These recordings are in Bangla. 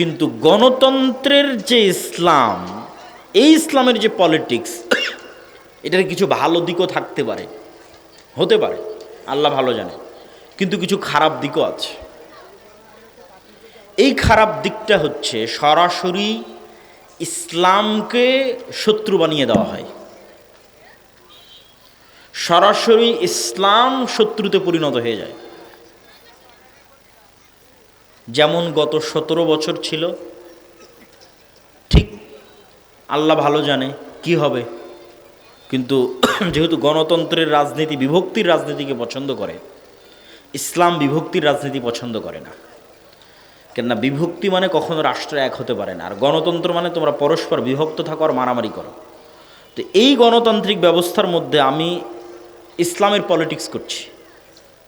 কিন্তু গণতন্ত্রের যে ইসলাম, এই ইসলামের যে পলিটিক্স, এটার কিছু ভালো দিকও থাকতে পারে, হতে পারে, আল্লাহ ভালো জানে, কিন্তু কিছু খারাপ দিকও আছে। এই খারাপ দিকটা হচ্ছে সরাসরি ইসলামকে শত্রু বানিয়ে দেওয়া হয়, সরাসরি ইসলাম শত্রুতে পরিণত হয়ে যায়। যেমন গত 17 বছর ছিল, ঠিক আল্লাহ ভালো জানে কি হবে, কিন্তু যেহেতু গণতন্ত্রের রাজনীতি বিভক্তির রাজনীতিকে পছন্দ করে, ইসলাম বিভক্তির রাজনীতি পছন্দ করে না। কেননা বিভক্তি মানে কখনো রাষ্ট্র এক হতে পারে না, আর গণতন্ত্র মানে তোমরা পরস্পর বিভক্ত থাকো আর মারামারি করো। তো এই গণতান্ত্রিক ব্যবস্থার মধ্যে আমি ইসলামের পলিটিক্স করছি,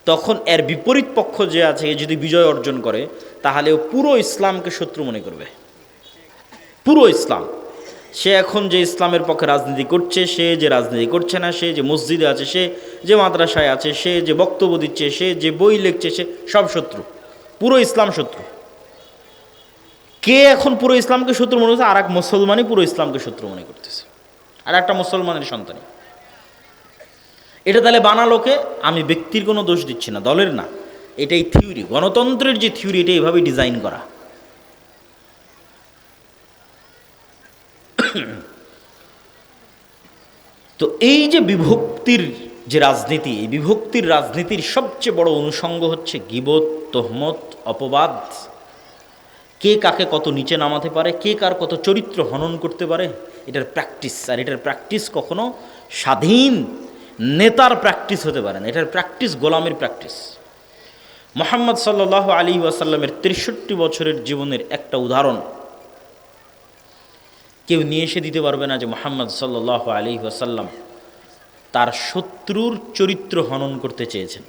তখন এর বিপরীত পক্ষ যে আছে যদি বিজয় অর্জন করে, তাহলে ও পুরো ইসলামকে শত্রু মনে করবে, পুরো ইসলাম। সে এখন যে ইসলামের পক্ষে রাজনীতি করছে, সে যে রাজনীতি করছে না, সে যে মসজিদে আছে, সে যে মাদ্রাসায় আছে, সে যে বক্তব্য দিচ্ছে, সে যে বই লিখছে, সে সব শত্রু, পুরো ইসলাম শত্রু। কে এখন পুরো ইসলামকে শত্রু মনে করছে? আর এক মুসলমানই পুরো ইসলামকে শত্রু মনে করতেছে, আর একটা মুসলমানের সন্তানই। এটা তাহলে বানালোকে, আমি ব্যক্তির কোনো দোষ দিচ্ছি না, দলের না, এটাই থিওরি, গণতন্ত্রের যে থিওরি, এটা এইভাবেই ডিজাইন করা। তো এই যে বিভক্তির যে রাজনীতি, এই বিভক্তির রাজনীতির সবচেয়ে বড় অনুষঙ্গ হচ্ছে গীবত, তহমত, অপবাদ। কে কাকে কত নিচে নামাতে পারে, কে কার কত চরিত্র হনন করতে পারে, এটার প্র্যাকটিস। আর এটার প্র্যাকটিস কখনো স্বাধীন নেতার প্র্যাকটিস হতে পারে না, এটার প্র্যাকটিস গোলামের প্র্যাকটিস। মুহাম্মদ সাল্লাল্লাহু আলাইহি ওয়াসাল্লামের 63 বছরের জীবনের একটা উদাহরণ কেউ নিয়ে এসে দিতে পারবে না যে মুহাম্মদ সাল্লাল্লাহু আলাইহি ওয়াসাল্লাম তার শত্রুর চরিত্র হনন করতে চেয়েছেন।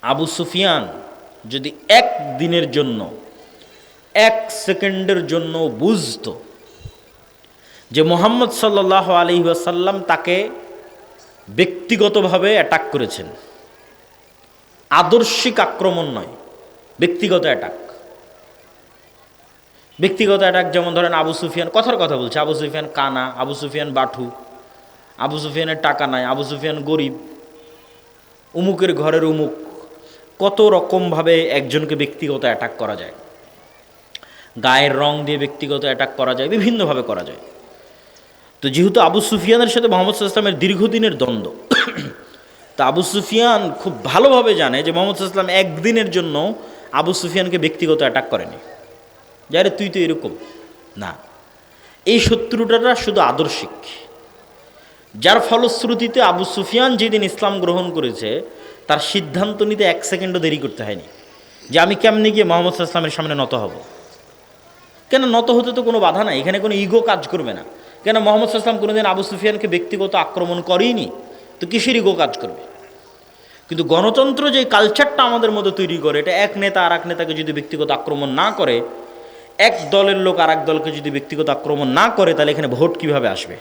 আবু সুফিয়ান যদি এক দিনের জন্য, এক সেকেন্ডের জন্য বুঝতো যে মুহাম্মদ সাল্লাল্লাহু আলাইহি ওয়াসাল্লাম তাকে ব্যক্তিগতভাবে অ্যাটাক করেছেন, আদর্শিক আক্রমণ নয়, ব্যক্তিগত অ্যাটাক। ব্যক্তিগত অ্যাটাক যেমন ধরেন আবু সুফিয়ান কথার কথা বলছে, আবু সুফিয়ান কানা, আবু সুফিয়ান বাঠু, আবু সুফিয়ানের টাকা নাই, আবু সুফিয়ান গরিব, উমুকের ঘরের উমুক, কত রকমভাবে একজনকে ব্যক্তিগত অ্যাটাক করা যায়। গায়ের রং দিয়ে ব্যক্তিগত অ্যাটাক করা যায়, বিভিন্নভাবে করা যায়। তো যেহেতু আবু সুফিয়ানের সাথে মুহাম্মদ সাল্লাল্লাহু আলাইহি ওয়াসাল্লামের দীর্ঘদিনের দ্বন্দ্ব, তা আবু সুফিয়ান খুব ভালোভাবে জানে যে মুহাম্মদ সাল্লাল্লাহু আলাইহি ওয়াসাল্লাম একদিনের জন্য আবু সুফিয়ানকে ব্যক্তিগত অ্যাটাক করেনি, যারে তুই তো এরকম না। এই শত্রুটা শুধু আদর্শিক, যার ফলশ্রুতিতে আবু সুফিয়ান যেদিন ইসলাম গ্রহণ করেছে, তার সিদ্ধান্ত নিতে 1 সেকেন্ডও দেরি করতে হয়নি যে আমি কেমনি গিয়ে মুহাম্মদ সাল্লাল্লাহু আলাইহি ওয়াসাল্লামের সামনে নত হব। কেন নত হতে তো কোনো বাধা নাই, এখানে কোনো ইগো কাজ করবে না। কেন মুহাম্মদ সাল্লাল্লাহু আলাইহি ওয়াসাল্লাম কোনোদিন আবু সুফিয়ানকে ব্যক্তিগত আক্রমণ করেইনি, তো কিসের ইগো কাজ করবে? কিন্তু গণতন্ত্র যে কালচারটা আমাদের মধ্যে তৈরি করে, এটা এক নেতা আর এক নেতাকে যদি ব্যক্তিগত আক্রমণ না করে, এক দলের লোক আর এক দলকে যদি ব্যক্তিগত আক্রমণ না করে, তাহলে এখানে ভোট কিভাবে আসবে?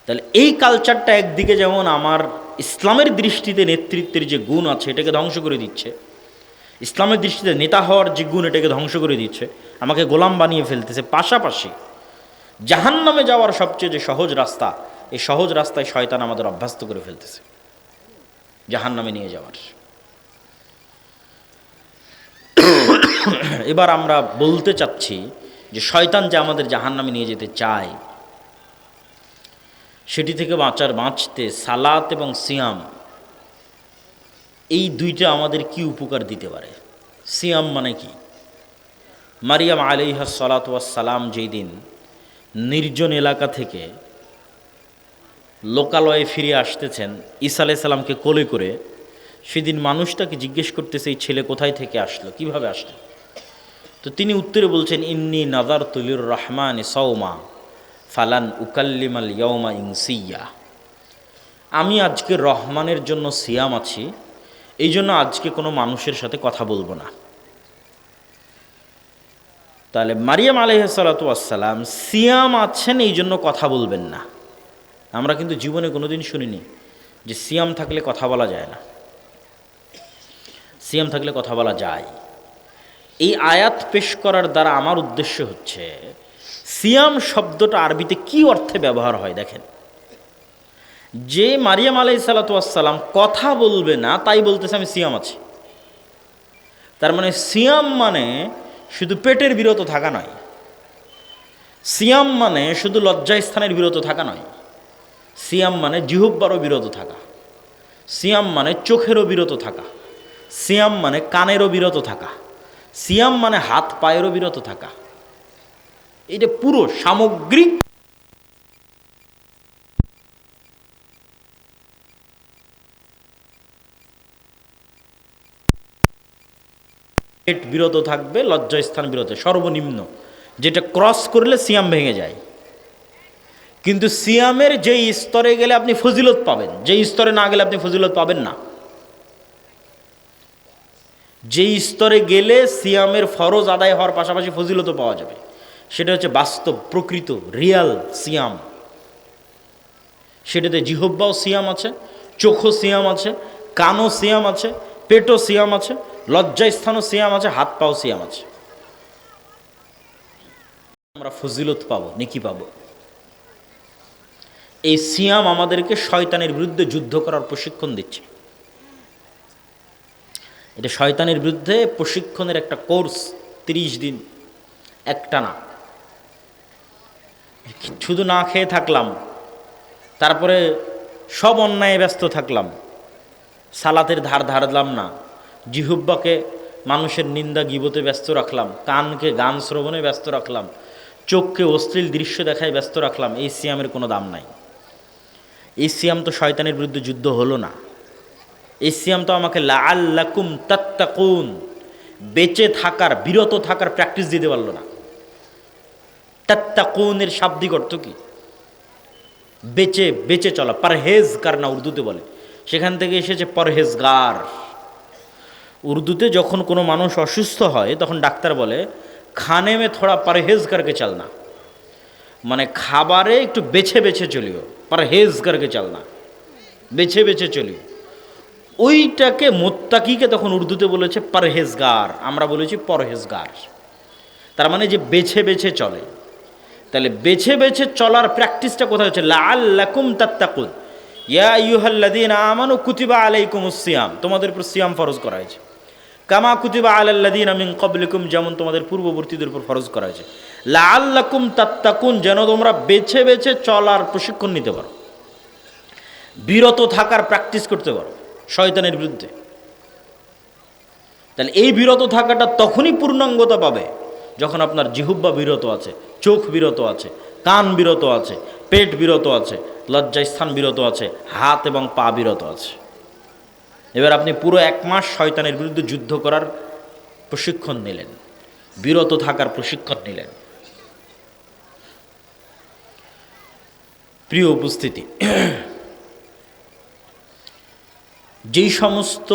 তাহলে এই কালচারটা একদিকে যেমন আমার ইসলামের দৃষ্টিতে নেতৃত্বের যে গুণ আছে এটাকে ধ্বংস করে দিচ্ছে, ইসলামের দৃষ্টিতে নেতা হওয়ার যে গুণ এটাকে ধ্বংস করে দিচ্ছে, আমাকে গোলাম বানিয়ে ফেলতেছে। পাশাপাশি জাহান্নামে যাওয়ার সবচেয়ে যে সহজ রাস্তা, এই সহজ রাস্তায় শয়তান আমাদের অভ্যস্ত করে ফেলতেছে জাহান্নামে নিয়ে যাওয়ার। এবার আমরা বলতে চাচ্ছি যে শয়তান যে আমাদের জাহান্নামে নিয়ে যেতে চায়, সেটি থেকে বাঁচতে সালাত এবং সিয়াম, এই দুইটা আমাদের কি উপকার দিতে পারে? সিয়াম মানে কি? মারিয়াম আলাইহা সালাতু ওয়াস সালাম যেই দিন নির্জন এলাকা থেকে লোকালয়ে ফিরে আসতেছেন ঈসা আলাইহিস সালামকে কোলে করে, সেদিন মানুষটাকে জিজ্ঞেস করতেছে এই ছেলে কোথায় থেকে আসলো, কিভাবে আসলো? তো তিনি উত্তরে বলছেন, ইন্নী নাযারতু লির রহমানি সাওমা ফালান উকাল্লিমাল ইয়াওমা ইনসিয়া। আমি আজকে রহমানের জন্য সিয়াম আছি, এই জন্য আজকে কোনো মানুষের সাথে কথা বলবো না। তাহলে মারিয়াম আলাইহিস সালাতু ওয়াস সালাম সিয়াম আছেন, এই জন্য কথা বলবেন না। আমরা কিন্তু জীবনে কোনোদিন শুনিনি যে সিয়াম থাকলে কথা বলা যায় না। সিয়াম থাকলে কথা বলা যায়। এই আয়াত পেশ করার দ্বারা আমার উদ্দেশ্য হচ্ছে সিয়াম শব্দটা আরবিতে কি অর্থে ব্যবহার হয় দেখেন। যে মারিয়াম আলাইহিসসালাম কথা বলবে না তাই বলতেছে আমি সিয়াম আছি। তার মানে সিয়াম মানে শুধু পেটের বিরত থাকা নয়, সিয়াম মানে শুধু লজ্জাস্থানের বিরত থাকা নয়, সিয়াম মানে জিহ্বারও বিরত থাকা, সিয়াম মানে চোখেরও বিরত থাকা, সিয়াম মানে কানেরও বিরত থাকা, সিয়াম মানে হাত পায়েরও বিরত থাকা। এটা পুরো সামগ্রিক পেট বিরত থাকবে, লজ্জাস্থান বিরত, সর্বনিম্ন যেটা ক্রস করলে সিয়াম ভেঙে যায়। কিন্তু সিয়ামের যেই স্তরে গেলে আপনি ফজিলত পাবেন, যেই স্তরে না গেলে আপনি ফজিলত পাবেন না। যেই স্তরে গেলে সিয়ামের ফরজ আদায় হওয়ার পাশাপাশি ফজিলতও পাওয়া যাবে, সেটা হচ্ছে বাস্তব প্রকৃত রিয়াল সিয়াম। সেটাতে জিহ্বাও সিয়াম আছে, চোখও সিয়াম আছে, কানও সিয়াম আছে, পেটও সিয়াম আছে, লজ্জাস্থানও সিয়াম আছে, হাত পাও সিয়াম আছে। আমরা ফজিলত পাবো, নেকি পাবো। এই সিয়াম আমাদেরকে শয়তানের বিরুদ্ধে যুদ্ধ করার প্রশিক্ষণ দিচ্ছে। এটা শয়তানের বিরুদ্ধে প্রশিক্ষণের একটা কোর্স, 30 দিন একটানা। শুধু না খেয়ে থাকলাম, তারপরে সব অন্যায়ে ব্যস্ত থাকলাম, সালাতের ধার ধারলাম না, জিহ্বাকে মানুষের নিন্দা গীবতে ব্যস্ত রাখলাম, কানকে গান শ্রবণে ব্যস্ত রাখলাম, চোখকে অশ্লীল দৃশ্য দেখায় ব্যস্ত রাখলাম। এই সিয়ামের কোনো দাম নাই। এই সিয়াম তো শয়তানের বিরুদ্ধে যুদ্ধ হলো না। এই সিয়াম তো আমাকে লাআল্লাকুম তাত্তাকুন, বেঁচে থাকার, বিরত থাকার প্র্যাকটিস দিতে পারলো না। তাত্তাকুনের শাব্দিক অর্থ কি? বেঁচে বেঁচে চলা, পারহেজগার না উর্দুতে বলে, সেখান থেকে এসেছে পরহেজগার। উর্দুতে যখন কোনো মানুষ অসুস্থ হয় তখন ডাক্তার বলে খানে মে থোড়া পরহেজ করকে চলনা, মানে খাবারে একটু বেছে বেছে চলিও, পরহেজ করকে চলনা, বেছে বেছে চলিও। ওইটাকে মোত্তাকিকে তখন উর্দুতে বলেছে পরহেজগার, আমরা বলেছি পরহেজগার। তার মানে যে বেছে বেছে চলে। তাহলে বেছে বেছে চলার প্র্যাকটিসটা কোথায় হচ্ছে? লাআল্লাকুম তাত্তাকুন, ইয়া আইয়ুহাল্লাযীনা আমানু কুতিবা আলাইকুমুস সিয়াম, তোমাদের উপর সিয়াম ফরজ করা হয়েছে। কামা কুতিবা আলাল্লাযীনা মিন ক্বাবলিকুম, যেমন তোমাদের পূর্ববর্তীদের উপর ফরজ করা হয়েছে। লাআল্লাকুম তাত্তাকুন, যেন তোমরা বেছে বেছে চলার প্রশিক্ষণ নিতে পারো, বিরত থাকার প্র্যাকটিস করতে পারো শয়তানের বিরুদ্ধে। তাহলে এই বিরত থাকাটা তখনই পূর্ণাঙ্গতা পাবে যখন আপনার জিহ্বা বিরত আছে, চোখ বিরত আছে, কান বিরত আছে, পেট বিরত আছে, লজ্জাস্থান বিরত আছে, হাত এবং পা বিরত আছে। এবার আপনি পুরো 1 মাস শয়তানের বিরুদ্ধে যুদ্ধ করার প্রশিক্ষণ নিলেন, বিরত থাকার প্রশিক্ষণ নিলেন। প্রিয় উপস্থিতি, যেই সমস্ত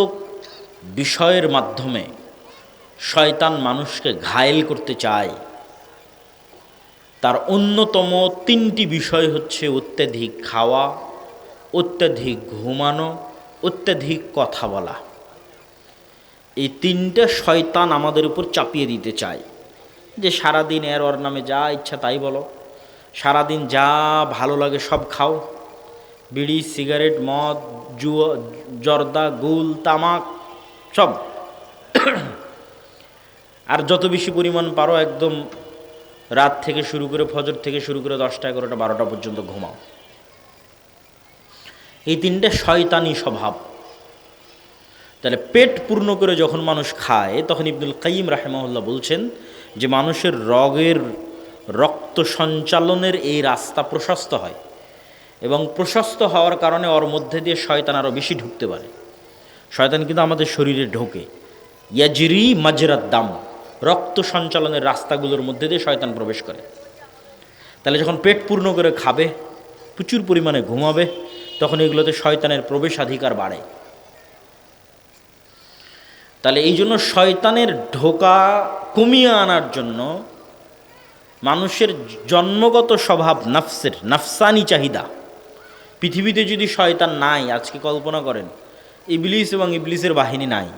বিষয়ের মাধ্যমে শয়তান মানুষকে ঘায়েল করতে চায় তার অন্যতম 3টি বিষয় হচ্ছে অত্যাধিক খাওয়া, অত্যাধিক ঘুমানো, অত্যাধিক কথা বলা। এই 3টে শয়তান আমাদের উপর চাপিয়ে দিতে চায় যে সারাদিন এর ওর নামে যা ইচ্ছা তাই বলো, সারাদিন যা ভালো লাগে সব খাও, বিড়ি, সিগারেট, মদ, জুয়া, জর্দা, গুল, তামাক সব, আর যত বেশি পরিমাণ পারো একদম রাত থেকে শুরু করে, ফজর থেকে শুরু করে 10টা, 11টা, 12টা পর্যন্ত ঘুমাও। এই 3টে শয়তানি স্বভাব। তাহলে পেট পূর্ণ করে যখন মানুষ খায় তখন ইবনুল কাইয়িম রাহিমাহুল্লাহ বলছেন যে মানুষের রক্ত সঞ্চালনের এই রাস্তা প্রশস্ত হয়, এবং প্রশস্ত হওয়ার কারণে ওর মধ্যে দিয়ে শয়তান আরও বেশি ঢুকতে পারে। শয়তান কিন্তু আমাদের শরীরে ঢোকে, ইয়াজরি মাজরাদ দাম, রক্ত সঞ্চালনের রাস্তাগুলোর মধ্যে দিয়ে শয়তান প্রবেশ করে। তাহলে যখন পেট পূর্ণ করে খাবে, প্রচুর পরিমাণে ঘুমাবে, তখন এগুলোতে শয়তানের প্রবেশাধিকার বাড়ে। তাহলে এই জন্য শয়তানের ঢোকা কমিয়ে আনার জন্য মানুষের জন্মগত স্বভাব, নাফসানি চাহিদা, পৃথিবীতে যদি শয়তান নাই, আজকে কল্পনা করেন ইবলিস এবং ইবলিসের বাহিনী নাই,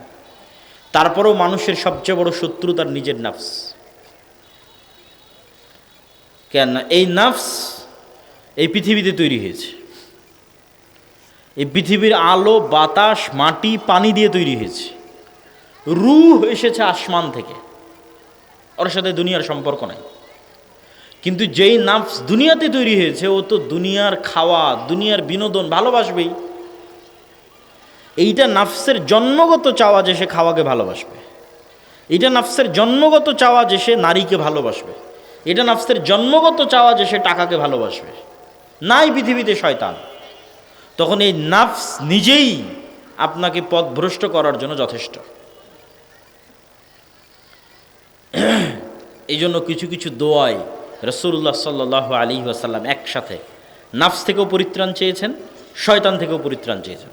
তারপরেও মানুষের সবচেয়ে বড় শত্রু তার নিজের নাফস। কেন? এই নাফস এই পৃথিবীতে তৈরি হয়েছে, এই পৃথিবীর আলো বাতাস মাটি পানি দিয়ে তৈরি হয়েছে। রূহ এসেছে আসমান থেকে, ওর সাথে দুনিয়ার সম্পর্ক নাই। কিন্তু যেই নাফস দুনিয়াতে তৈরি হয়েছে ও তো দুনিয়ার খাওয়া দুনিয়ার বিনোদন ভালোবাসবেই। এইটা নাফসের জন্মগত চাওয়া যে সে খাওয়াকে ভালোবাসবে, এটা নাফসের জন্মগত চাওয়া যে সে নারীকে ভালোবাসবে, এটা নাফসের জন্মগত চাওয়া যে সে টাকাকে ভালোবাসবে। নাই পৃথিবীতে শয়তান, তখন এই নাফস নিজেই আপনাকে পথভ্রষ্ট করার জন্য যথেষ্ট। এই জন্য কিছু কিছু দোয়ায় রাসূলুল্লাহ সাল্লাল্লাহু আলাইহি ওয়াসাল্লাম একসাথে নাফস থেকেও পরিত্রাণ চেয়েছেন, শয়তান থেকেও পরিত্রাণ চেয়েছেন।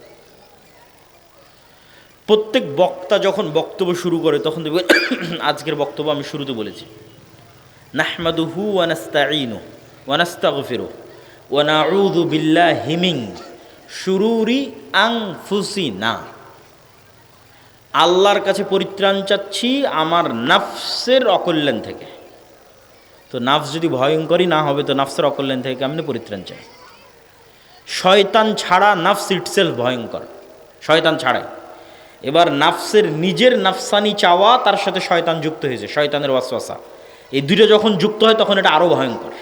প্রত্যেক বক্তা যখন বক্তব্য শুরু করে তখন দেখবে, আজকের বক্তব্য আমি শুরুতে বলেছি, নাহমাদুহু ওয়া নাস্তাঈনুহু ওয়া নাস্তাগফিরুহু ওয়া নাউযু বিল্লাহি মিন শুরুরি আনফুসিনা। আল্লাহর কাছে পরিত্রাণ চাচ্ছি আমার নাফসের অকল্যাণ থেকে। তো নাফস যদি ভয়ঙ্করই না হবে তো নাফসের অকল্যাণ থেকে কেমনে পরিত্রাণ চাই? শয়তান ছাড়া নাফস ইটসেলফ ভয়ঙ্কর, শয়তান ছাড়াই। এবার নাফসের নিজের নাফসানি চাওয়া, তার সাথে শয়তান যুক্ত হয়েছে, শয়তানের ওয়াসওয়াসা, এই দুটো যখন যুক্ত হয় তখন এটা আরও ভয়ঙ্কর।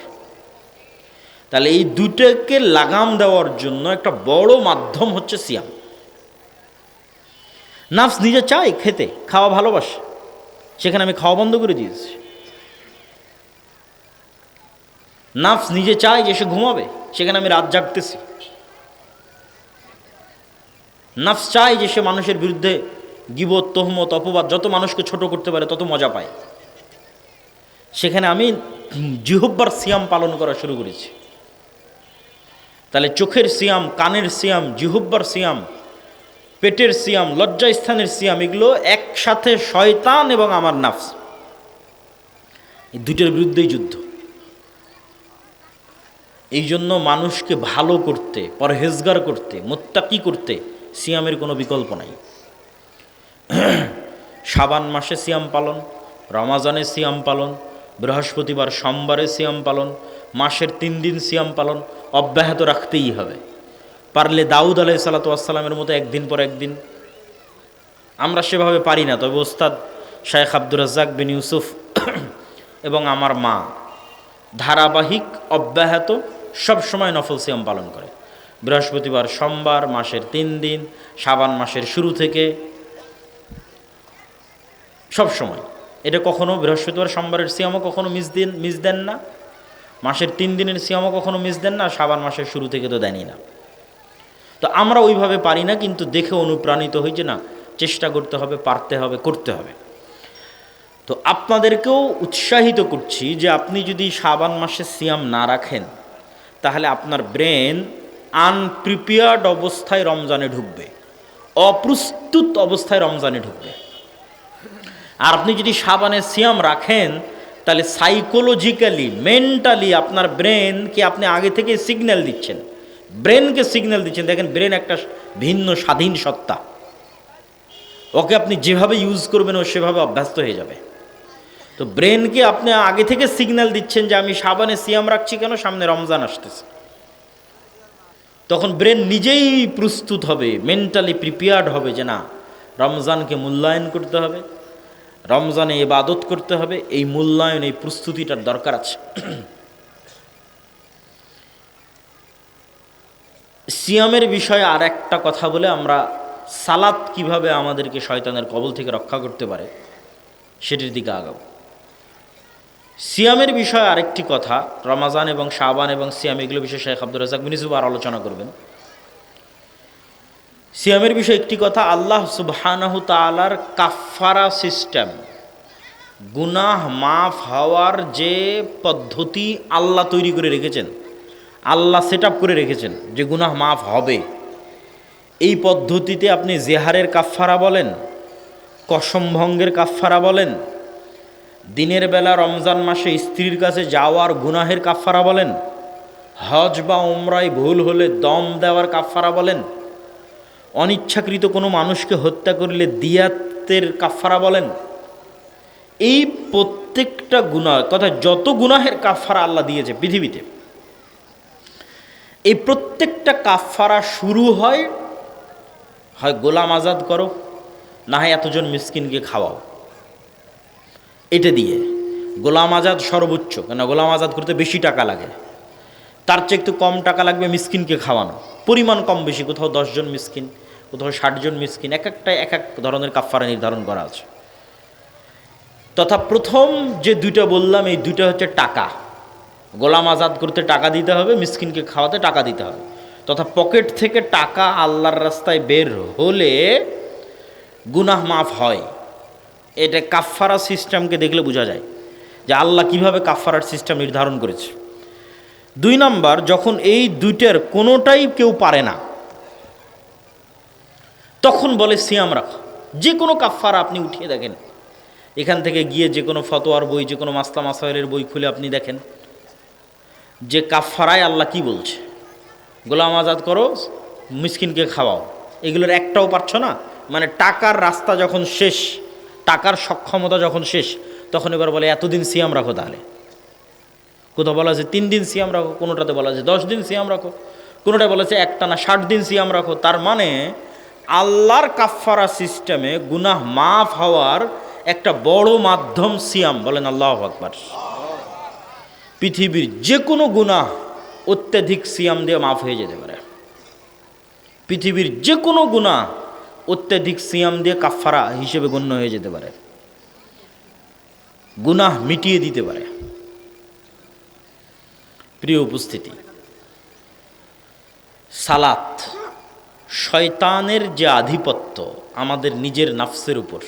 তাহলে এই দুটোকে লাগাম দেওয়ার জন্য একটা বড় মাধ্যম হচ্ছে সিয়াম। নাফস নিজে চায় খেতে, খাওয়া ভালোবাসে, সেখানে আমি খাওয়া বন্ধ করে দিয়েছি। নাফস নিজে চায় যে সে ঘুমাবে, সেখানে আমি রাত জাগতেছি। নাফস চায় যে সে মানুষের বিরুদ্ধে গীবত তহমত অপবাদ যত মানুষকে ছোট করতে পারে তত মজা পায়, সেখানে আমি জিহ্বার সিয়াম পালন করা শুরু করেছি। তাহলে চোখের সিয়াম, কানের সিয়াম, জিহ্বার সিয়াম, পেটের সিয়াম, লজ্জাস্থানের সিয়াম, এগুলো একসাথে শয়তান এবং আমার নাফস, এই দুটোর বিরুদ্ধেই যুদ্ধ। এই জন্য মানুষকে ভালো করতে, পরহেজগার করতে, মুত্তাকি করতে সিয়ামের কোনো বিকল্প নাই। শাবান মাসে সিয়াম পালন, রমাজানে সিয়াম পালন, বৃহস্পতিবার সোমবারে সিয়াম পালন, মাসের 3 দিন সিয়াম পালন অব্যাহত রাখতেই হবে। পারলে দাউদ আলাইহিস সালাতু ওয়াস সালামের মতো একদিন পর একদিন। আমরা সেভাবে পারি না, তবে ওস্তাদ শায়েখ আব্দুর রাজ্জাক বিন ইউসুফ এবং আমার মা ধারাবাহিক অব্যাহত সব সময় নফল সিয়াম পালন করে। বৃহস্পতিবার সোমবার মাসের 3 দিন, শাবান মাসের শুরু থেকে সব সময়। এটা কখনো বৃহস্পতিবার সোমবারের সিয়ামও কখনো মিস দেন না, মাসের 3 দিনের সিয়ামও কখনো মিস দেন না, শাবান মাসের শুরু থেকে তো দেনই না। তো আমরা ওইভাবে পারি না, কিন্তু দেখে অনুপ্রাণিত হই যে না, চেষ্টা করতে হবে, পারতে হবে, করতে হবে। তো আপনাদেরকেও উৎসাহিত করছি যে আপনি যদি শাবান মাসে সিয়াম না রাখেন তাহলে আপনার ব্রেন আনপ্রিপেয়ার্ড অবস্থায় রমজানে ঢুকবে, অপ্রস্তুত অবস্থায় রমজানে ঢুকবে। আর আপনি যদি শাবানে সিয়াম রাখেন তাহলে সাইকোলজিক্যালি, মেন্টালি আপনার ব্রেনকে আপনি আগে থেকে সিগন্যাল দিচ্ছেন, ব্রেনকে সিগন্যাল দিচ্ছেন। দেখেন, ব্রেন একটা ভিন্ন স্বাধীন সত্তা, ওকে আপনি যেভাবে ইউজ করবেন ও সেভাবে অভ্যস্ত হয়ে যাবে। তো ব্রেনকে আপনি আগে থেকে সিগন্যাল দিচ্ছেন যে আমি শাবানে সিয়াম রাখছি কেন, সামনে রমজান আসতেছে। তখন ব্রেন নিজেই প্রস্তুত হবে, মেন্টালি প্রিপেয়ার্ড হবে যে না, রমজানকে মূল্যায়ন করতে হবে, রমজানে ইবাদত করতে হবে। এই মূল্যায়ন, এই প্রস্তুতিটার দরকার আছে। সিয়ামের বিষয়ে আর একটা কথা বলে আমরা সালাত কিভাবে আমাদেরকে শয়তানের কবল থেকে রক্ষা করতে পারে সেটির দিকে আগাবো। সিয়ামের বিষয়ে আরেকটি কথা, রমাজান এবং শাবান এবং সিয়াম, এগুলো বিষয়ে শেখ আব্দুর রাজ্জাক বিন ইউসুফ আর আলোচনা করবেন। সিয়ামের বিষয়ে একটি কথা, আল্লাহ সুবহানাহু তাআলার কাফারা সিস্টেম, গুনাহ মাফ হওয়ার যে পদ্ধতি আল্লাহ তৈরি করে রেখেছেন, আল্লাহ সেট আপ করে রেখেছেন যে গুনাহ মাফ হবে। এই পদ্ধতিতে আপনি জেহারের কাফারা বলেন, কসম ভঙ্গের কাফারা বলেন, দিনের বেলা রমজান মাসে স্ত্রীর কাছে যাওয়ার গুনাহের কাফারা বলেন, হজ বা উমরায় ভুল হলে দম দেওয়ার কাফারা বলেন, অনিচ্ছাকৃত কোনো মানুষকে হত্যা করলে দিয়াত জিনাতের কাফারা বলেন, এই প্রত্যেকটা গুনাহ, কথা যত গুনাহের কাফারা আল্লাহ দিয়েছে পৃথিবীতে, এই প্রত্যেকটা কাফারা শুরু হয় গোলাম আজাদ করো, না হয় এতজন মিসকিনকে খাওয়াও। এটা দিয়ে গোলাম আজাদ সর্বোচ্চ, কেন গোলাম আজাদ করতে বেশি টাকা লাগে, তার চেয়ে একটু কম টাকা লাগবে মিসকিনকে খাওয়ানো, পরিমাণ কম বেশি, কোথাও 10 জন মিসকিন, কোথাও 60 জন মিসকিন, এক এক ধরনের কাফারা নির্ধারণ করা আছে। তথা প্রথম যে দুইটা বললাম, এই দুইটা হচ্ছে টাকা, গোলাম আজাদ করতে টাকা দিতে হবে, মিসকিনকে খাওয়াতে টাকা দিতে হবে। তথা পকেট থেকে টাকা আল্লাহর রাস্তায় বের হলে গুনাহ মাফ হয়। এটা কাফারা সিস্টেমকে দেখলে বোঝা যায় যে আল্লাহ কিভাবে কাফারার সিস্টেম নির্ধারণ করেছে। 2 নাম্বার, যখন এই দুইটার কোনোটাই কেউ পারে না, তখন বলে সিয়াম রাখো। যে কোনো কাফারা আপনি উঠিয়ে দেখেন, এখান থেকে গিয়ে যে কোনো ফতোয়ার বই, যে কোনো মাসলা মাসাইলের বই খুলে আপনি দেখেন যে কাফারায় আল্লাহ কি বলছে। গোলাম আজাদ করো, মিসকিনকে খাওয়াও, এগুলোর একটাও পারছো না, মানে টাকার রাস্তা যখন শেষ, টাকার সক্ষমতা যখন শেষ, তখন এবার বলে এতদিন সিয়াম রাখো। তাহলে কোথাও বলা আছে 3 দিন সিয়াম রাখো, কোনোটাতে বলা আছে 10 দিন সিয়াম রাখো, কোনোটায় বলেছে একটা না 60 দিন সিয়াম রাখো। তার মানে আল্লাহর কাফারা সিস্টেমে গুনাহ মাফ হওয়ার একটা বড় মাধ্যম সিয়াম। বলেন আল্লাহু আকবার। পৃথিবীর যে কোনো গুনাহ অত্যাধিক সিয়াম দিয়ে মাফ হয়ে যেতে পারে। পৃথিবীর যে কোনো গুনাহ অত্যাধিক সিয়াম দিয়ে কাফারা হিসেবে গণ্য হয়ে যেতে পারে, গুনাহ মিটিয়ে দিতে পারে। প্রিয় উপস্থিতি, সালাত শয়তানের যে আধিপত্য আমাদের নিজের নাফসের উপর,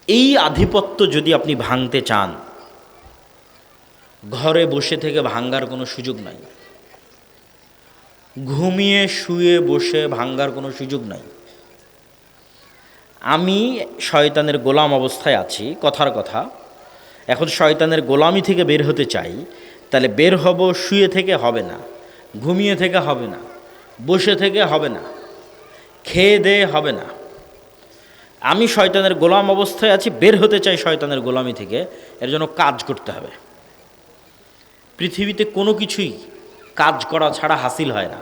এই আধিপত্য যদি আপনি ভাঙতে চান, ঘরে বসে থেকে ভাঙ্গার কোনো সুযোগ নাই, ঘুমিয়ে শুয়ে বসে ভাঙ্গার কোনো সুযোগ নাই। আমি শয়তানের গোলাম অবস্থায় আছি, কথার কথা, এখন শয়তানের গোলামি থেকে বের হতে চাই, তাহলে বের হব শুয়ে থেকে হবে না, ঘুমিয়ে থেকে হবে না, বসে থেকে হবে না, খেয়ে দেয়ে হবে না। আমি শয়তানের গোলাম অবস্থায় আছি, বের হতে চাই শয়তানের গোলামি থেকে, এর জন্য কাজ করতে হবে। পৃথিবীতে কোনো কিছুই কাজ করা ছাড়া হাসিল হয় না,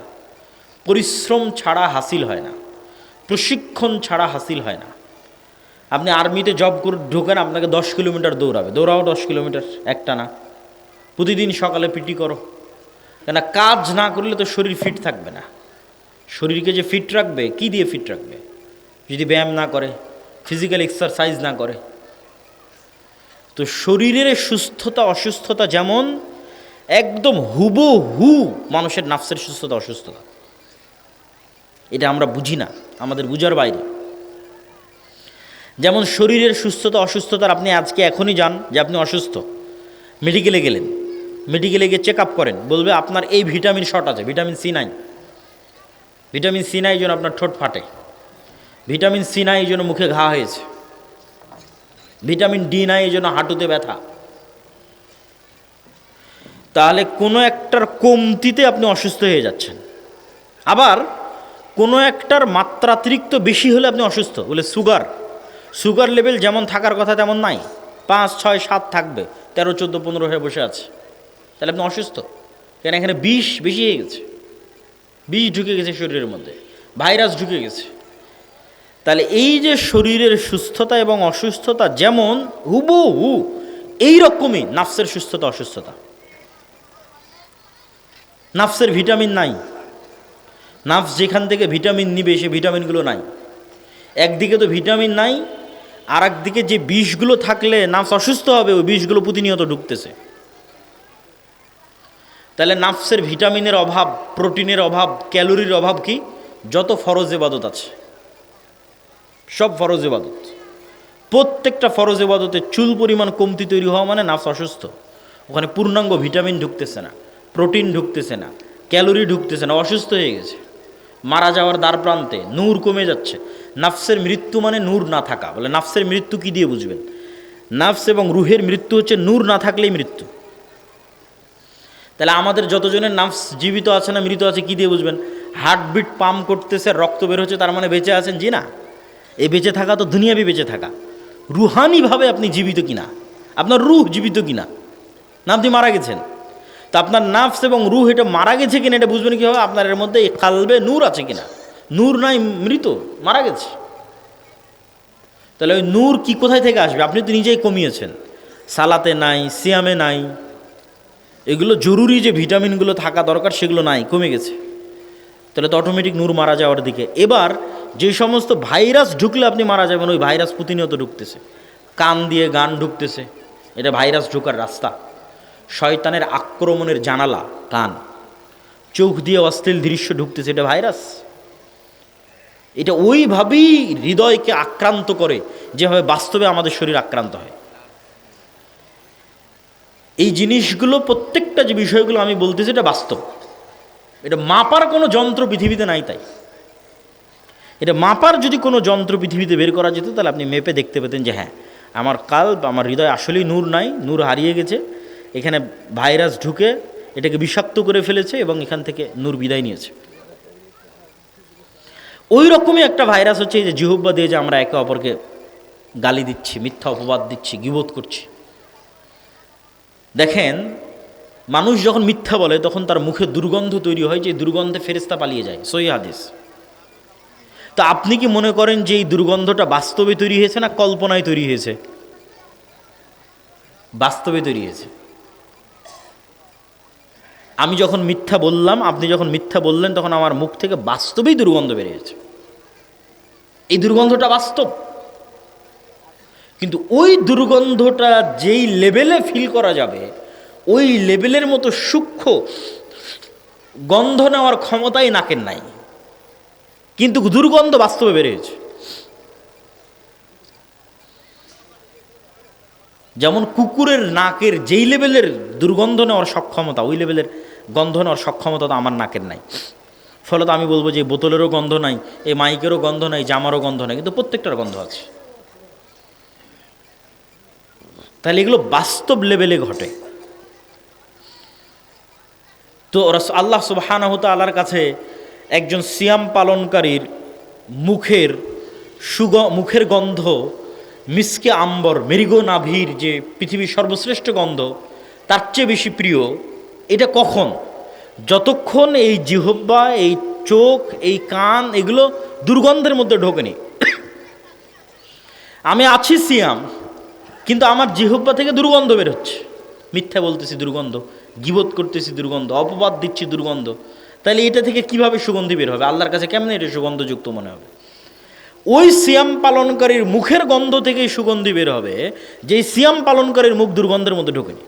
পরিশ্রম ছাড়া হাসিল হয় না, প্রশিক্ষণ ছাড়া হাসিল হয় না। আপনি আর্মিতে জব করে ঢোকেন, আপনাকে 10 কিলোমিটার দৌড়াবে, দৌড়াও 10 কিলোমিটার একটা না, প্রতিদিন সকালে পিটি করো, কেন কাজ না করলে তো শরীর ফিট থাকবে না। শরীরকে যে ফিট রাখবে, কি দিয়ে ফিট রাখবে? যদি ব্যায়াম না করে, ফিজিক্যাল এক্সারসাইজ না করে। তো শরীরের সুস্থতা অসুস্থতা যেমন একদম হুবহু মানুষের নাফসের সুস্থতা অসুস্থতা, এটা আমরা বুঝি না, আমাদের বুঝার বাইরে। যেমন শরীরের সুস্থতা অসুস্থতার, আপনি আজকে এখনই যান যে আপনি অসুস্থ, মেডিকেলে গেলেন, মেডিকেলে গিয়ে চেক আপ করেন, বলবে আপনার এই ভিটামিন শর্ট আছে, ভিটামিন সি নাই, ভিটামিন সি নাই এই জন্য আপনার ঠোঁট ফাটে, ভিটামিন সি নাই এই জন্য মুখে ঘা হয়েছে, ভিটামিন ডি নাই এই জন্য হাঁটুতে ব্যথা। তাহলে কোনো একটার কমতিতে আপনি অসুস্থ হয়ে যাচ্ছেন, আবার কোনো একটার মাত্রাতিরিক্ত বেশি হলে আপনি অসুস্থ। বলে সুগার লেভেল যেমন থাকার কথা তেমন নাই, 5, 6, 7 থাকবে, 13, 14, 15 হয়ে বসে আছে, তাহলে আপনি অসুস্থ। কেন? এখানে বিষ বেশি হয়ে গেছে, বিষ ঢুকে গেছে শরীরের মধ্যে, ভাইরাস ঢুকে গেছে। তাহলে এই যে শরীরের সুস্থতা এবং অসুস্থতা যেমন হুবহু, এইরকমই নাফসের সুস্থতা অসুস্থতা। নাফসের ভিটামিন নাই, নাফস যেখান থেকে ভিটামিন নিবে সে ভিটামিনগুলো নাই। একদিকে তো ভিটামিন নাই, আর একদিকে যে বিষগুলো থাকলে নাফস অসুস্থ হবে, ওই বিষগুলো প্রতিনিয়ত ঢুকতেছে। তাহলে নাফসের ভিটামিনের অভাব, প্রোটিনের অভাব, ক্যালোরির অভাব কি? যত ফরজ ইবাদত আছে সব ফরজ ইবাদত, প্রত্যেকটা ফরজ ইবাদতে চুল পরিমাণ কমতি তৈরি হওয়া মানে নাফস অসুস্থ। ওখানে পূর্ণাঙ্গ ভিটামিন ঢুকতেছে না, প্রোটিন ঢুকতেছে না, ক্যালোরি ঢুকতেছে না, অসুস্থ হয়ে গেছে, মারা যাওয়ার দ্বার প্রান্তে, নূর কমে যাচ্ছে। নাফসের মৃত্যু মানে নূর না থাকা। বলে নাফসের মৃত্যু কি দিয়ে বুঝবেন? নাফস এবং রুহের মৃত্যু হচ্ছে নূর না থাকলেই মৃত্যু। তাহলে আমাদের যতজনের নাফস জীবিত আছে না মৃত আছে কি দিয়ে বুঝবেন? হার্টবিট পাম্প করতেছে, রক্ত বের হচ্ছে, তার মানে বেঁচে আছেন? জি না, এই বেঁচে থাকা তো দুনিয়াবি বেঁচে থাকা, রুহানিভাবে আপনি জীবিত কিনা, আপনার রুহ জীবিত কিনা, না আপনি মারা গেছেন। তো আপনার নাফস এবং রুহ এটা মারা গেছে কিনা এটা বুঝবেন কীভাবে? আপনার এর মধ্যে এই কালবে নূর আছে কিনা। নূর নাই, মৃত, মারা গেছে। তাহলে ওই নূর কি কোথায় থেকে আসবে? আপনি তো নিজেই কমিয়েছেন, সালাতে নাই, সিয়ামে নাই, এগুলো জরুরি যে ভিটামিনগুলো থাকা দরকার সেগুলো নাই, কমে গেছে। তাহলে তো অটোমেটিক নূর মারা যাওয়ার দিকে। এবার যে সমস্ত ভাইরাস ঢুকলে আপনি মারা যাবেন, ওই ভাইরাস প্রতিনিয়ত ঢুকতেছে। কান দিয়ে গান ঢুকতেছে, এটা ভাইরাস ঢোকার রাস্তা। শয়তানের আক্রমণের জানালা কান। চোখ দিয়ে অশ্লীল দৃশ্য ঢুকতেছে, এটা ভাইরাস। এটা ওইভাবেই হৃদয়কে আক্রান্ত করে যেভাবে বাস্তবে আমাদের শরীর আক্রান্ত হয়। এই জিনিসগুলো প্রত্যেকটা যে বিষয়গুলো আমি বলতেছি এটা বাস্তব। এটা মাপার কোনো যন্ত্র পৃথিবীতে নাই। তাই এটা মাপার যদি কোনো যন্ত্র পৃথিবীতে বের করা যেত তাহলে আপনি মেপে দেখতে পেতেন যে হ্যাঁ, আমার কাল্ব, আমার হৃদয় আসলেই নূর নাই, নূর হারিয়ে গেছে, এখানে ভাইরাস ঢুকে এটাকে বিষাক্ত করে ফেলেছে এবং এখান থেকে নূর বিদায় নিয়েছে। ওই রকমই একটা ভাইরাস হচ্ছে এই যে জিহ্বা দিয়ে যে আমরা একে অপরকে গালি দিচ্ছি, মিথ্যা অপবাদ দিচ্ছি, গীবত করছি। দেখেন, মানুষ যখন মিথ্যা বলে তখন তার মুখে দুর্গন্ধ তৈরি হয়, যে দুর্গন্ধে ফেরেশতা পালিয়ে যায়, সহিহ হাদিস। তো আপনি কি মনে করেন যে এই দুর্গন্ধটা বাস্তবে তৈরি হয়েছে না কল্পনায় তৈরি হয়েছে? বাস্তবে তৈরি হয়েছে। আমি যখন মিথ্যা বললাম, আপনি যখন মিথ্যা বললেন, তখন আমার মুখ থেকে বাস্তবেই দুর্গন্ধ বেরিয়েছে। এই দুর্গন্ধটা বাস্তব। কিন্তু ওই দুর্গন্ধটা যেই লেভেলে ফিল করা যাবে, ওই লেভেলের মতো সূক্ষ্ম গন্ধ নেওয়ার ক্ষমতাই নাকের নাই, কিন্তু দুর্গন্ধ বাস্তবে বেরিয়েছে। যেমন কুকুরের নাকের যেই লেভেলের দুর্গন্ধ নেওয়ার সক্ষমতা, ওই লেভেলের গন্ধ নেওয়ার সক্ষমতা তো আমার নাকের নাই। ফলত আমি বলবো যে বোতলেরও গন্ধ নাই, এই মাইকেরও গন্ধ নাই, জামারও গন্ধ নাই, কিন্তু প্রত্যেকটার গন্ধ আছে। তাহলে এগুলো বাস্তব লেভেলে ঘটে। তো আল্লাহ সুবহানাহু ওয়া তাআলার কাছে একজন সিয়াম পালনকারীর মুখের গন্ধ মিসকে আম্বর, মেরিগো নাভির যে পৃথিবীর সর্বশ্রেষ্ঠ গন্ধ, তার চেয়ে বেশি প্রিয়। এটা কখন? যতক্ষণ এই জিহ্বা, এই চোখ, এই কান এগুলো দুর্গন্ধের মধ্যে ঢোকেনি। আমি আছি সিয়াম, কিন্তু আমার জিহ্বা থেকে দুর্গন্ধ বের হচ্ছে, মিথ্যা বলতেছি দুর্গন্ধ, গীবত করতেছি দুর্গন্ধ, অপবাদ দিচ্ছি দুর্গন্ধ। তাহলে এটা থেকে কিভাবে সুগন্ধি বের হবে? আল্লাহর কাছে কেমনে এটা সুগন্ধযুক্ত মনে হবে? ওই সিয়াম পালনকারীর মুখের গন্ধ থেকেই সুগন্ধি বের হবে, যেই সিয়াম পালনকারীর মুখ দুর্গন্ধের মধ্যে ঢোকেনি।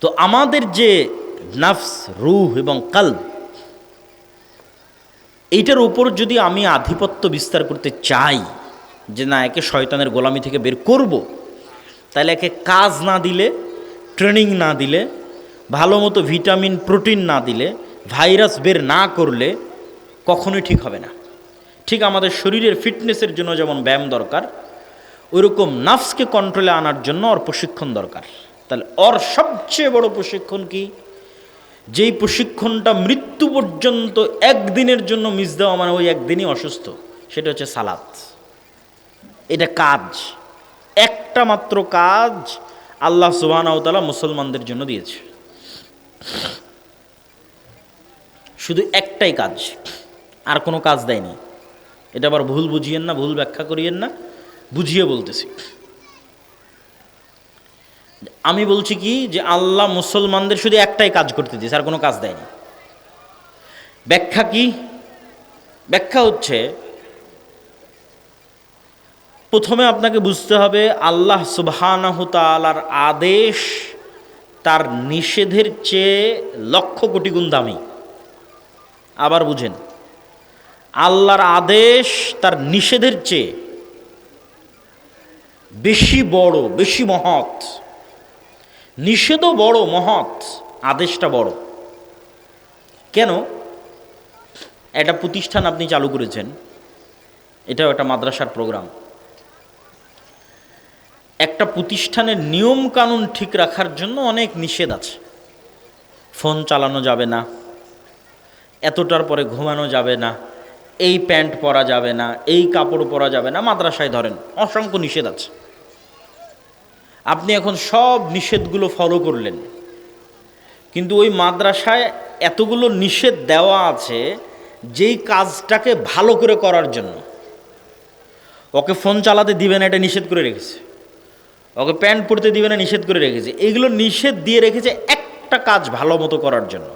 তো আমাদের যে নফস, রূহ এবং কলব, এইটার উপর যদি আমি আধিপত্য বিস্তার করতে চাই, যে না একে শয়তানের গোলামি থেকে বের করব, তাহলে একে কাজ না দিলে, ট্রেনিং না দিলে, ভালো মতো ভিটামিন প্রোটিন না দিলে, ভাইরাস বের না করলে কখনোই ঠিক হবে না। ঠিক আমাদের শরীরের ফিটনেসের জন্য যেমন ব্যায়াম দরকার, ওইরকম নফসকে কন্ট্রোলে আনার জন্য ওর প্রশিক্ষণ দরকার। তাহলে ওর সবচেয়ে বড় প্রশিক্ষণ কি? যেই প্রশিক্ষণটা মৃত্যু পর্যন্ত একদিনের জন্য মিস দেওয়া মানে ওই একদিনই অসুস্থ, সেটা হচ্ছে সালাত। এটা কাজ, একটা মাত্র কাজ আল্লাহ সুবহানাহু ওয়া তাআলা মুসলমানদের জন্য দিয়েছে, শুধু একটাই কাজ, আর কোনো কাজ দেয়নি। এটা আবার ভুল বুঝিয়েন না, ভুল ব্যাখ্যা করিয়েন না, বুঝিয়ে বলতেছি। আমি বলছি কি, যে আল্লাহ মুসলমানদের শুধু একটাই কাজ করতে দিয়েছে, আর কোনো কাজ দেয়নি। ব্যাখ্যা কি? ব্যাখ্যা হচ্ছে, প্রথমে আপনাকে বুঝতে হবে আল্লাহ সুবহানাহু তাআলার আদেশ তার নিষেধের চেয়ে লক্ষ কোটি গুণ দামি। আবার বুঝেন, আল্লাহর আদেশ তার নিষেধের চেয়ে বেশি বড়, বেশি মহৎ। নিষেধও বড়, মহৎ, আদেশটা বড়। কেন? একটা প্রতিষ্ঠান আপনি চালু করেছেন, এটাও একটা মাদ্রাসার প্রোগ্রাম। একটা প্রতিষ্ঠানের নিয়ম কানুন ঠিক রাখার জন্য অনেক নিষেধ আছে। ফোন চালানো যাবে না, এতটার পরে ঘুমানো যাবে না, এই প্যান্ট পরা যাবে না, এই কাপড় পরা যাবে না। মাদ্রাসায় ধরেন অসংখ্য নিষেধ আছে, আপনি এখন সব নিষেধগুলো ফলো করলেন, কিন্তু ওই মাদ্রাসায় এতগুলো নিষেধ দেওয়া আছে যেই কাজটাকে ভালো করে করার জন্য। ওকে ফোন চালাতে দিবে না, এটা নিষেধ করে রেখেছে। ওকে প্যান্ট পরতে দিবে না, নিষেধ করে রেখেছে। এগুলো নিষেধ দিয়ে রেখেছে একটা কাজ ভালো মতো করার জন্য,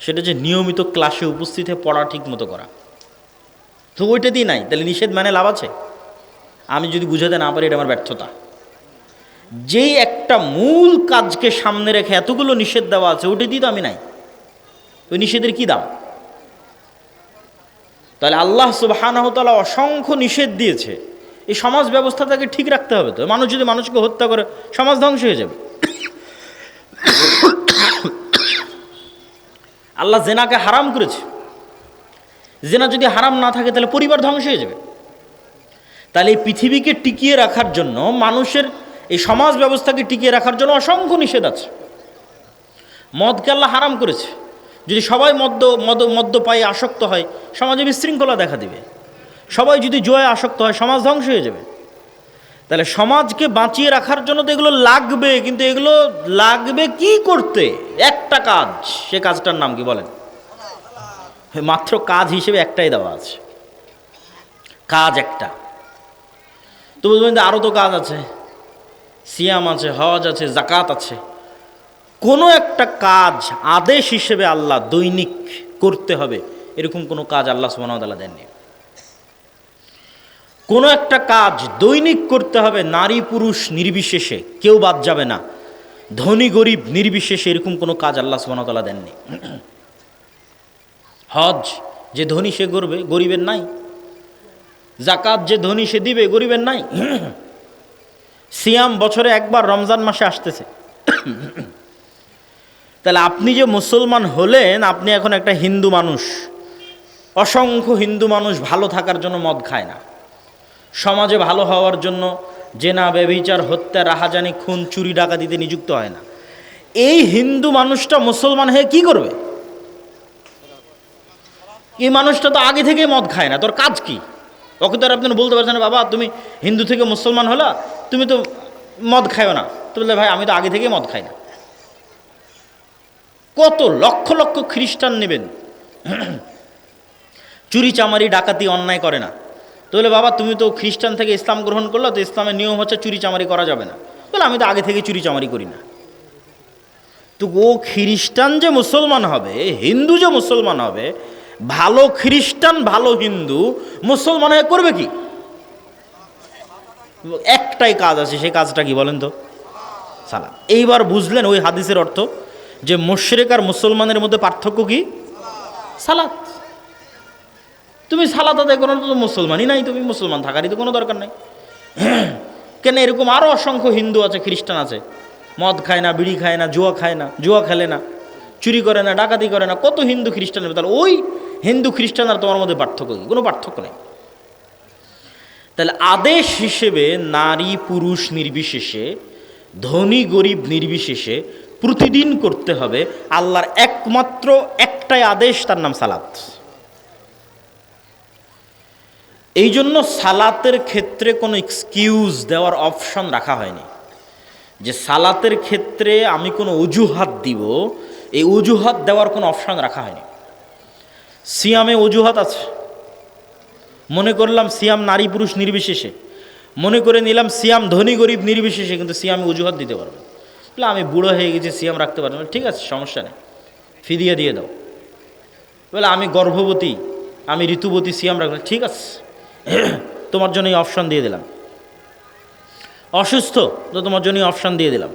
সেটা যে নিয়মিত ক্লাসে উপস্থিত হয়ে পড়া ঠিক মতো করা। তো ওইটা দিয়ে নাই, তাহলে নিষেধ মানে লাভ আছে? আমি যদি বুঝাতে না পারি এটা আমার ব্যর্থতা। যেই একটা মূল কাজকে সামনে রেখে এতগুলো নিষেধ দেওয়া আছে, ওইটা দিয়ে তো আমি নাই, ওই নিষেধের কি দাম? তাহলে আল্লাহ সুবহানাহু ওয়া তাআলা অসংখ্য নিষেধ দিয়েছে, এই সমাজ ব্যবস্থাটাকে ঠিক রাখতে হবে। তো মানুষ যদি মানুষকে হত্যা করে, সমাজ ধ্বংস হয়ে যাবে। আল্লাহ জেনাকে হারাম করেছে, জেনা যদি হারাম না থাকে তাহলে পরিবার ধ্বংস হয়ে যাবে। তাহলে এই পৃথিবীকে টিকিয়ে রাখার জন্য, মানুষের এই সমাজ ব্যবস্থাকে টিকিয়ে রাখার জন্য অসংখ্য নিষেধ আছে। মদকে আল্লাহ হারাম করেছে, যদি সবাই মদ্যপায়ে আসক্ত হয় সমাজে বিশৃঙ্খলা দেখা দিবে। সবাই যদি জুয়ায় আসক্ত হয় সমাজ ধ্বংস হয়ে যাবে। তাহলে সমাজকে বাঁচিয়ে রাখার জন্য তো এগুলো লাগবে, কিন্তু এগুলো লাগবে কি করতে? একটা কাজ, সে কাজটার নাম কি বলেন? মাত্র কাজ হিসেবে একটাই দেওয়া আছে, কাজ একটা। তো বলবেন আরও তো কাজ আছে, সিয়াম আছে, হজ আছে, জাকাত আছে। কোনো একটা কাজ আদেশ হিসেবে আল্লাহ দৈনিক করতে হবে এরকম কোনো কাজ আল্লাহ সুবহানাহু ওয়া তাআলা দেননি। কোনো একটা কাজ দৈনিক করতে হবে, নারী পুরুষ নির্বিশেষে, কেউ বাদ যাবে না, ধনী গরিব নির্বিশেষে, এরকম কোনো কাজ আল্লাহ সুবহানাহু ওয়া তাআলা দেননি। হজ যে ধনী সে করবে, গরিবের নাই। জাকাত যে ধনী সে দিবে, গরিবের নাই। সিয়াম বছরে একবার রমজান মাসে আসতেছে। তাহলে আপনি যে মুসলমান হলেন, আপনি এখন একটা হিন্দু মানুষ। অসংখ্য হিন্দু মানুষ ভালো থাকার জন্য মদ খায় না, সমাজে ভালো হওয়ার জন্য জেনা ব্যভিচার হত্যা রাহাজানি খুন চুরি ডাকাতিতে নিযুক্ত হয় না। এই হিন্দু মানুষটা মুসলমান হয়ে কি করবে? এই মানুষটা তো আগে থেকেই মদ খায় না, তোর কাজ কি? ওকে তো আর আপনি বলতে পারছেন না, বাবা তুমি হিন্দু থেকে মুসলমান হলা, তুমি তো মদ খায়ও না। তো বললে ভাই আমি তো আগে থেকেই মদ খাই না। কত লক্ষ লক্ষ খ্রিস্টান নেবেন, চুরি চামারি ডাকাতি অন্যায় করে না। তো বলে বাবা তুমি তো খ্রিস্টান থেকে ইসলাম গ্রহণ করলো, তো ইসলামের নিয়ম হচ্ছে চুরি চামারি করা যাবে না। বলে আমি তো আগে থেকে চুরি চামারি করি না। তো ও খ্রিস্টান যে মুসলমান হবে, হিন্দু যে মুসলমান হবে, ভালো খ্রিস্টান ভালো হিন্দু মুসলমান হয়ে করবে কি? একটাই কাজ আছে, সেই কাজটা কি বলেন তো? সালাত। এইবার বুঝলেন ওই হাদিসের অর্থ, যে মুশরিক আর মুসলমানের মধ্যে পার্থক্য কি? সালাত। তুমি সালাত আদায় করো তো মুসলমানই নাই, তুমি মুসলমান থাকারই তো কোনো দরকার নাই। কেন এরকম আরও অসংখ্য হিন্দু আছে, খ্রিস্টান আছে, মদ খায় না, বিড়ি খায় না, জুয়া খায় না, জুয়া খেলে না, চুরি করে না, ডাকাতি করে না, কত হিন্দু খ্রিস্টান। তাহলে ওই হিন্দু খ্রিস্টান আর তোমার মধ্যে পার্থক্য কি? কোনো পার্থক্য নেই। তাহলে আদেশ হিসেবে নারী পুরুষ নির্বিশেষে, ধনী গরিব নির্বিশেষে প্রতিদিন করতে হবে আল্লাহর একমাত্র একটাই আদেশ, তার নাম সালাত। এই জন্য সালাতের ক্ষেত্রে কোনো এক্সকিউজ দেওয়ার অপশন রাখা হয়নি, যে সালাতের ক্ষেত্রে আমি কোনো অজুহাত দিব, এই অজুহাত দেওয়ার কোনো অপশন রাখা হয়নি। সিয়ামে অজুহাত আছে, মনে করলাম সিয়াম নারী পুরুষ নির্বিশেষে, মনে করে নিলাম সিয়াম ধনী গরিব নির্বিশেষে, কিন্তু সিয়ামে অজুহাত দিতে পারবে। বলে আমি বুড়ো হয়ে গেছি, সিয়াম রাখতে পারবো না। ঠিক আছে, সমস্যা নেই, ফিদিয়া দিয়ে দাও। বলে আমি গর্ভবতী, আমি ঋতুবতী, সিয়াম রাখবো। ঠিক আছে, তোমার জন্য এই অপশান দিয়ে দিলাম। অসুস্থ তো তোমার জন্য অপশান দিয়ে দিলাম।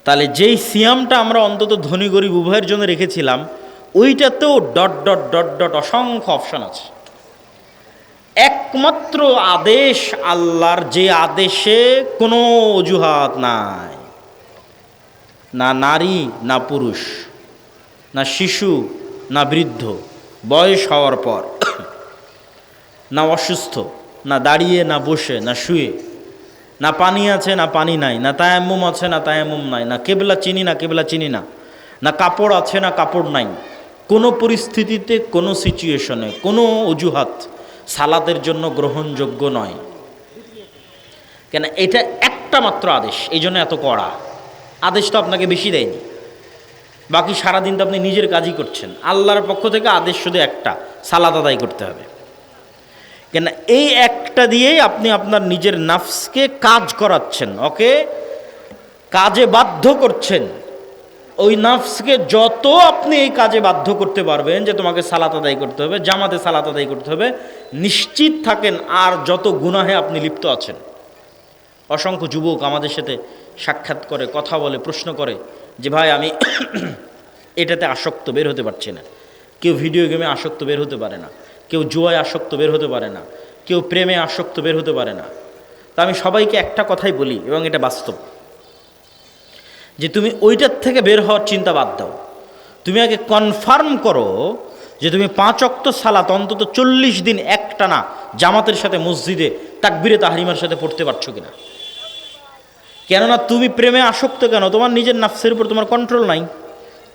তাহলে যেই সিয়ামটা আমরা অন্তত ধনী গরিব উভয়ের জন্য রেখেছিলাম, ওইটাতেও ডট ডট ডট ডট অসংখ্য অপশান আছে। একমাত্র আদেশ আল্লাহর, যে আদেশে কোনো অজুহাত নাই, না নারী না পুরুষ, না শিশু না বৃদ্ধ, বয়স হওয়ার পর, না অসুস্থ, না দাঁড়িয়ে না বসে না শুয়ে, না পানি আছে না পানি নাই, না তায়াম্মুম আছে না তায়াম্মুম নাই, না কেবলা চিনি না কেবলা চিনি না, না কাপড় আছে না কাপড় নাই, কোনো পরিস্থিতিতে, কোনো সিচুয়েশনে, কোনো অজুহাত সালাতের জন্য গ্রহণযোগ্য নয়। কেন? এটা একটা মাত্র আদেশ, এই জন্য এত কড়া আদেশ। তো আপনাকে বেশি দেয়নি, বাকি সারাদিন তো আপনি নিজের কাজই করছেন। আল্লাহর পক্ষ থেকে আদেশ শুধু একটা, সালাত আদায় করতে হবে। কেন? এই একটা দিয়েই আপনি আপনার নিজের নাফসকে কাজ করাচ্ছেন, ওকে কাজে বাধ্য করছেন। ওই নাফসকে যত আপনি এই কাজে বাধ্য করতে পারবেন যে তোমাকে সালাত আদায় করতে হবে, জামাতে সালাত আদায় করতে হবে, নিশ্চিত থাকেন আর যত গুনাহে আপনি লিপ্ত আছেন। অসংখ্য যুবক আমাদের সাথে সাক্ষাৎ করে, কথা বলে, প্রশ্ন করে যে ভাই আমি এটাতে আসক্ত, বের হতে পারছি না। কেউ ভিডিও গেমে আসক্ত, বের হতে পারে না। কেউ জুয়ায় আসক্ত, বের হতে পারে না। কেউ প্রেমে আসক্ত, বের হতে পারে না। তা আমি সবাইকে একটা কথাই বলি, এবং এটা বাস্তব, যে তুমি ওইটার থেকে বের হওয়ার চিন্তা বাদ দাও। তুমি আগে কনফার্ম করো যে তুমি 5 ওয়াক্ত সালাত অন্তত 40 দিন একটানা জামাতের সাথে মসজিদে তাকবীরে তাহরিমার সাথে পড়তে পারছো কিনা। কেননা তুমি প্রেমে আসক্ত কেন? তোমার নিজের নাফসের উপর তোমার কন্ট্রোল নাই।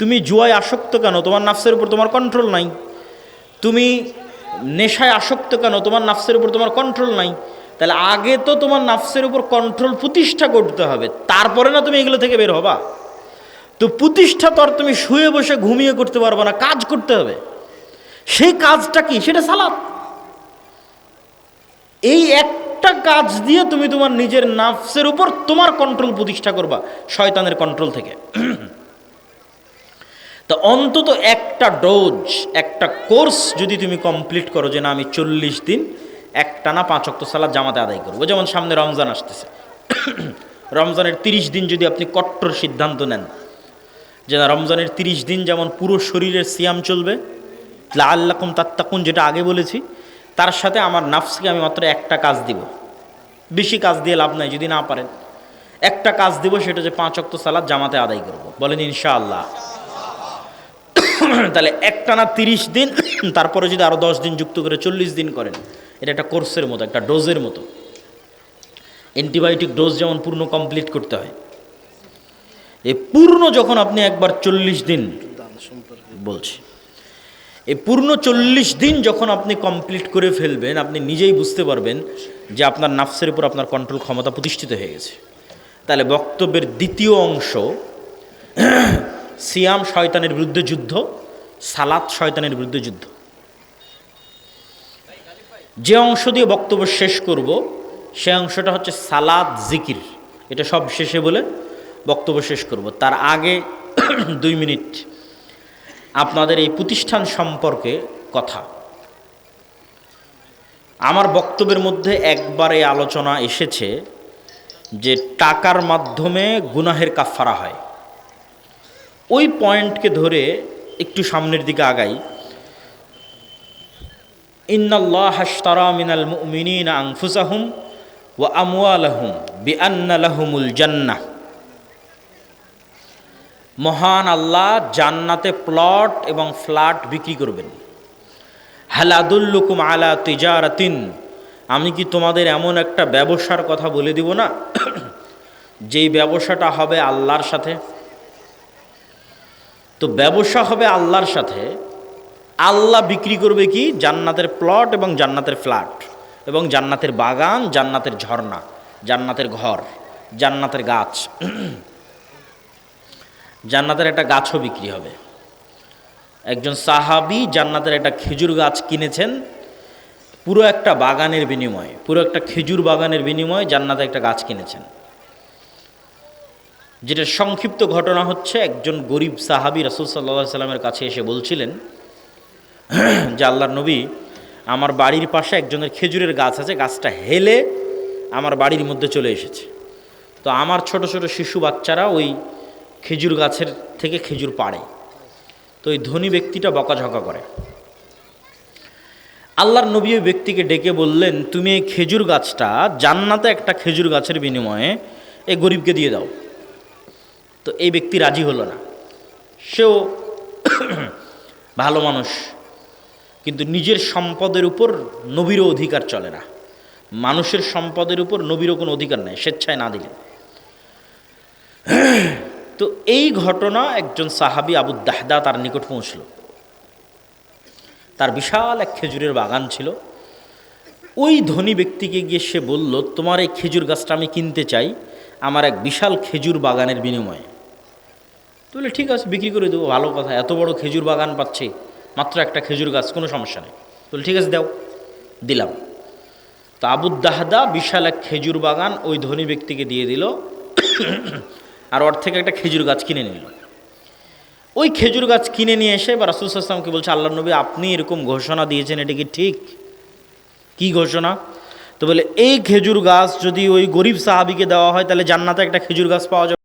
তুমি জুয়ায় আসক্ত কেন? তোমার নাফসের উপর তোমার কন্ট্রোল নাই। তুমি নেশায় আসক্ত কেন? তোমার নাফসের উপর তোমার কন্ট্রোল নাই। তাহলে আগে তো তোমার নাফসের উপর কন্ট্রোল প্রতিষ্ঠা করতে হবে, তারপরে না তুমি এগুলো থেকে বের হবা। তো প্রতিষ্ঠা তো আর তুমি শুয়ে বসে ঘুমিয়ে করতে পারবে না, কাজ করতে হবে। সেই কাজটা কি? সেটা সালাত। এই একটা কাজ দিয়ে তুমি তোমার নিজের নাফসের উপর তোমার কন্ট্রোল প্রতিষ্ঠা করবা শয়তানের কন্ট্রোল থেকে। তো অন্তত একটা ডোজ, একটা কোর্স যদি তুমি কমপ্লিট করো যে না আমি 40 দিন একটানা 5 ওয়াক্ত সালাত জামাতে আদায় করবো। যেমন সামনে রমজান আসতেছে, রমজানের 30 দিন যদি আপনি কট্টর সিদ্ধান্ত নেন যে না রমজানের 30 দিন যেমন পুরো শরীরের সিয়াম চলবে, লাআল্লাকুম তাত্তাকুন যেটা আগে বলেছি, তার সাথে আমার নাফসকে আমি মাত্র একটা কাজ দিব। বেশি কাজ দিয়ে লাভ নাই, যদি না পারেন একটা কাজ দিব, সেটা যে 5 ওয়াক্ত সালাত জামাতে আদায় করব। বলেন ইনশাআল্লাহ। তাহলে একটানা 30 দিন, তারপরে যদি আরও 10 দিন যুক্ত করে 40 দিন করেন, এটা একটা কোর্সের মতো, একটা ডোজের মতো। অ্যান্টিবায়োটিক ডোজ যেমন পূর্ণ কমপ্লিট করতে হয়, এই পূর্ণ যখন আপনি একবার 40 দিন বলছি, এই পূর্ণ 40 দিন যখন আপনি কমপ্লিট করে ফেলবেন, আপনি নিজেই বুঝতে পারবেন যে আপনার নাফসের উপর আপনার কন্ট্রোল ক্ষমতা প্রতিষ্ঠিত হয়ে গেছে। তাহলে বক্তব্যের দ্বিতীয় অংশ, সিয়াম শয়তানের বিরুদ্ধে যুদ্ধ, সালাত শয়তানের বিরুদ্ধে যুদ্ধ। যে অংশ দিয়ে বক্তব্য শেষ করব সে অংশটা হচ্ছে সালাত জিকির। এটা সব শেষে বলে বক্তব্য শেষ করব। তার আগে 2 মিনিট আপনাদের এই প্রতিষ্ঠান সম্পর্কে কথা। আমার বক্তব্যের মধ্যে একবার এই আলোচনা এসেছে যে টাকার মাধ্যমে গুনাহের কাফারা হয়। ওই পয়েন্টকে ধরে একটু সামনের দিকে আগাই। ইন্নাল্লাহা আশতারা মিনাল মুমিনিনা আনফুসাহুম ওয়া আমওয়ালাহুম বিআন্না লাহুমুল জান্নাহ। মহান আল্লাহ জান্নাতে প্লট এবং ফ্ল্যাট বিক্রি করবেন। হাল আদুল্লুকুম আলা তিজারাতিন, আমি কি তোমাদের এমন একটা ব্যবসার কথা বলে দিব না যেই ব্যবসাটা হবে আল্লাহর সাথে। তো ব্যবসা হবে আল্লাহর সাথে, আল্লাহ বিক্রি করবে কি? জান্নাতের প্লট এবং জান্নাতের ফ্ল্যাট এবং জান্নাতের বাগান, জান্নাতের ঝর্ণা, জান্নাতের ঘর, জান্নাতের গাছ। জান্নাতের একটা গাছও বিক্রি হবে। একজন সাহাবী জান্নাতের একটা খেজুর গাছ কিনেছেন পুরো একটা বাগানের বিনিময়ে, পুরো একটা খেজুর বাগানের বিনিময়ে জান্নাতে একটা গাছ কিনেছেন। যেটা সংক্ষিপ্ত ঘটনা হচ্ছে, একজন গরিব সাহাবী রাসূল সাল্লাল্লাহু আলাইহি সাল্লামের কাছে এসে বলছিলেন যে আল্লাহর নবী, আমার বাড়ির পাশে একজনের খেজুরের গাছ আছে, গাছটা হেলে আমার বাড়ির মধ্যে চলে এসেছে। তো আমার ছোট ছোট শিশু বাচ্চারা ওই খেজুর গাছের থেকে খেজুর পাড়ে। তো ওই ধনী ব্যক্তিটা বকাঝকা করে। আল্লাহর নবী ওই ব্যক্তিকে ডেকে বললেন, তুমি এই খেজুর গাছটা জান্নাতে একটা খেজুর গাছের বিনিময়ে এই গরিবকে দিয়ে দাও। তো এই ব্যক্তি রাজি হলো না। সেও ভালো মানুষ, কিন্তু নিজের সম্পদের উপর নবীরও অধিকার চলে না। মানুষের সম্পদের উপর নবীরও কোনো অধিকার নেই, স্বেচ্ছায় না দিলে। তো এই ঘটনা একজন সাহাবী আবু দাহদা তার নিকট পৌঁছল। তার বিশাল এক খেজুরের বাগান ছিল। ওই ধনী ব্যক্তিকে গিয়ে সে বলল, তোমার এই খেজুর গাছটা আমি কিনতে চাই আমার এক বিশাল খেজুর বাগানের বিনিময়ে। তো বলে ঠিক আছে, বিক্রি করে দেবো, ভালো কথা, এত বড় খেজুর বাগান পাচ্ছে, মাত্র একটা খেজুর গাছ, কোনো সমস্যা নেই। বলে ঠিক আছে, দাও, দিলাম। তো আবু দাহদা বিশাল এক খেজুর বাগান ওই ধনী ব্যক্তিকে দিয়ে দিল, আর ওর থেকে একটা খেজুর গাছ কিনে নিল। ওই খেজুর গাছ কিনে নিয়ে এসে বা রাসূল সাল্লাল্লাহু আলাইহি ওয়াসাল্লামকে বলছে, আল্লাহর নবী আপনি এরকম ঘোষণা দিয়েছেন, এটা কি ঠিক? কি ঘোষণা? তো বলে, এই খেজুর গাছ যদি ওই গরিব সাহাবীকে দেওয়া হয় তাহলে জান্নাতে একটা খেজুর গাছ পাওয়া যাবে।